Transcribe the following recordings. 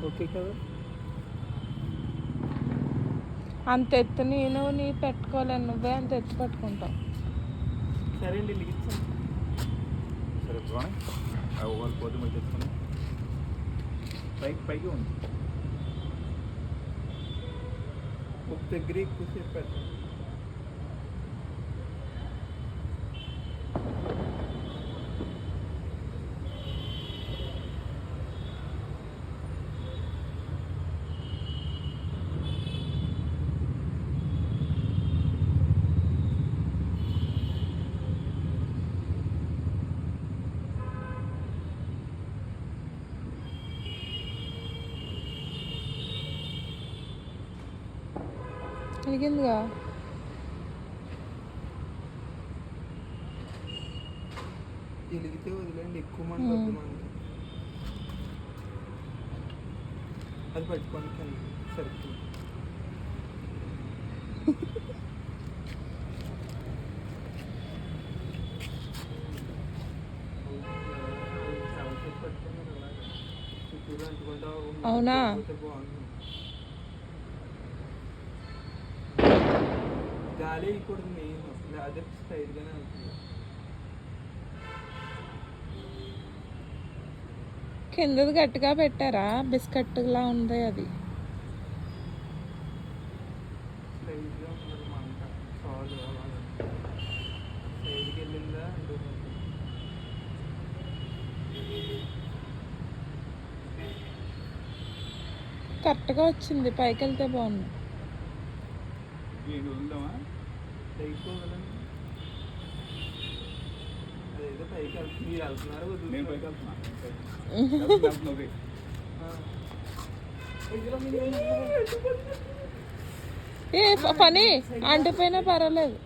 Okay కదా. అంత ఎత్తు నేను నీ పెట్టుకోలేను, నువ్వే అంత ఎత్తు పట్టుకుంటావు. సరే అండి లిగించాను. సరే బాగా ఒకవేళ పోతే మరి తెచ్చుకొని పైకి ఉంది. ఒక దగ్గర ఎక్కువసేపు పెట్టండి. అడిగిందిగా. వెలిగితే వదిలేండి, ఎక్కువ మంది వద్దు మనకి. అది పట్టుకోండి సరుకు. చుట్టూరు అంటుకుంటా అవునా? బాగుంది. గాలి వేయకూడదు మెయిన్, అదే స్టైల్గానే అవుతుంది. కిందది గట్టిగా పెట్టారా? బిస్కెట్లా ఉంది అది. స్టైల్గా ఉండదు మంట చాలు. అలాగే సైడ్కి వెళ్ళిందా అంటుంది. కరెక్ట్గా వచ్చింది, పైకి వెళ్తే బాగుంది. ఏంటి వదులుదామా? అయిపోవాలండి. అదేదో పైకి వెళ్తుంది, మీరు వెళ్తున్నారు నేను పైకి ఏ పని అంటుపోయినా పర్వాలేదు,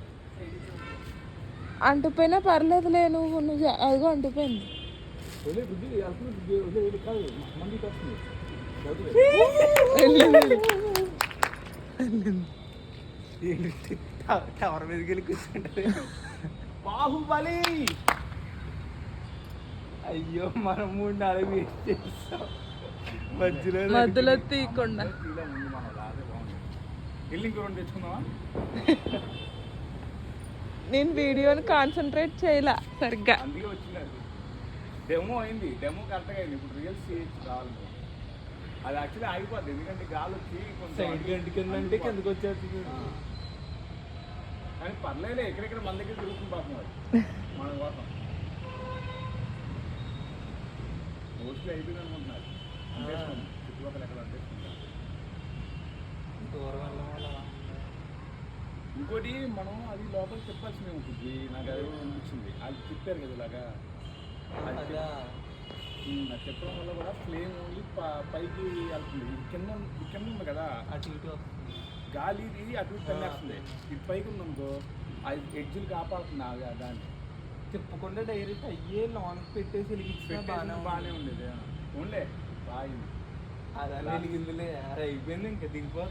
అంటుపోయినా పర్లేదులే. నువ్వు అదిగో అంటుపోయింది. టవర్ మీదకి వెళ్ళి కూర్చుంటారు. బాహుబలి. అయ్యో మనం 3-4 వేస్ట్ చేస్తాం మధ్యలో తీయకుండా. వెళ్ళి ఇంకో రెండు తెచ్చుకుందామా? నేను వీడియోని కాన్సన్ట్రేట్ చేయలే సరిగ్గా, అందుకే వచ్చింది. అది డెమో అయింది, డెమో కరెక్ట్గా అయింది. ఇప్పుడు రియల్ చేయొచ్చు కావాలి. అది యాక్చువల్లీ ఆగిపోద్ది, ఎందుకంటే గాలి వచ్చి సైడ్ గంట కింద అంటే కిందకి వచ్చేస్తుంది. కానీ పర్లేదు, ఎక్కడెక్కడ మన దగ్గర తిరుగుతుంది పాపం అది మన కోసం. మోస్ట్లీ అయిపోయింది అనుకుంటున్నారు. అంటేసుకోండి, చుట్టుపక్కల ఎక్కడ అంటేసుకుంటారు. దూరం వెళ్ళడం వల్ల ఇంకోటి మనం అది లోపల చెప్పాల్సిందే ఉంటుంది. నాకు అది అనిపించింది, అది చెప్పారు కదా ఇలాగా. అది చెప్పడం వల్ల కూడా ఫ్లేమ్ ఓన్లీ పైకి వెళ్తుంది. కింద ఉంది కదా, అటు ఇటు వస్తుంది గాలి. ఇది అటు ఇటు తన్నేస్తుంది. ఇది పైకి ఉందనుకో, అది ఎడ్జులు కాపాడుతుంది దాన్ని. తిప్పకుండా డైరెక్ట్ అయ్యే లోన్కి పెట్టేసి వెలిగించిన బాగానే ఉండేది. ఓన్లే బాగా అదే వెలిగిందిలే, అది అయిపోయింది ఇంకా దిగిపోతుంది.